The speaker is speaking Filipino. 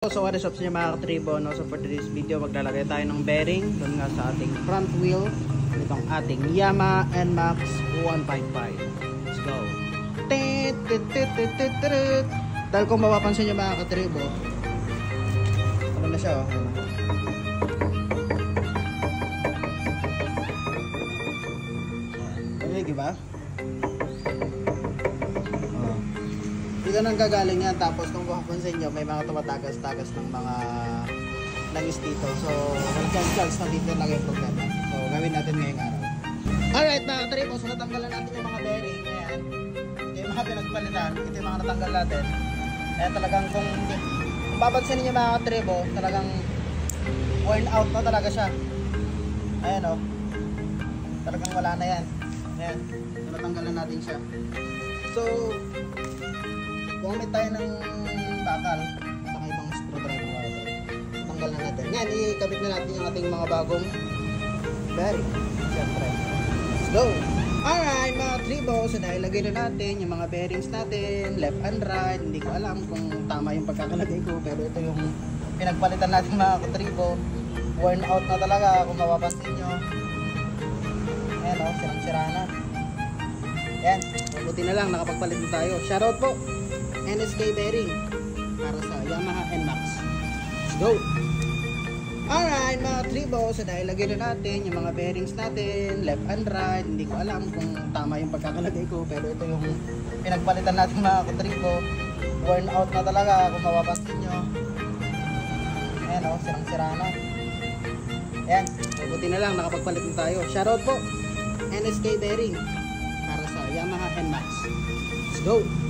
So what is up sa inyo mga katribo, no? So for today's video maglalagay tayo ng bearing doon nga sa ating front wheel itong ating Yamaha NMAX 155. Let's go. Dahil kung mapapansin nyo mga katribo, ano na siya, diba? Dito nang gagaling yan, tapos kung mapapansin nyo may mga tumatagas-tagas ng mga langis dito. So walang na dito lang yung problema. So gawin natin ngayong araw. Alright mga katribo, so natanggalan natin yung mga bearing. Ayan, yung mga pinagpalitan, ito yung mga natanggal natin. Ayan, talagang kung mapapansin nyo mga katribo, talagang worn out na talaga siya. Ayan o, talagang wala na yan. Ayan, so natanggalan natin siya. So gumamit tayo ng bakal at ibang screwdriver. Tanggal na natin. Yan, ikabit na natin yung ating mga bagong bearing. Siyempre. Let's go! Alright mga tribo, so dahil lagay na natin yung mga bearings natin, left and right. Hindi ko alam kung tama yung pagkakalagay ko, pero ito yung pinagpalitan natin mga katribo. Worn out na talaga kung mapapansin nyo. Ayan o, sirang-sira na. Yan, buti na lang nakapagpalit na tayo. Shoutout po NSK bearing para sa Yamaha NMAX. Let's go! Alright mga tribo, so dahil lagay na natin yung mga bearings natin, left and right. Hindi ko alam kung tama yung pagkakalagay ko, pero ito yung pinagpalitan natin mga katribo. Worn out na talaga kung mapapansin nyo. Ayan o, sirang-sira na. Ayan, buti na lang nakapagpalit na tayo. Shoutout po NSK bearing para sa Yamaha NMAX. Let's go!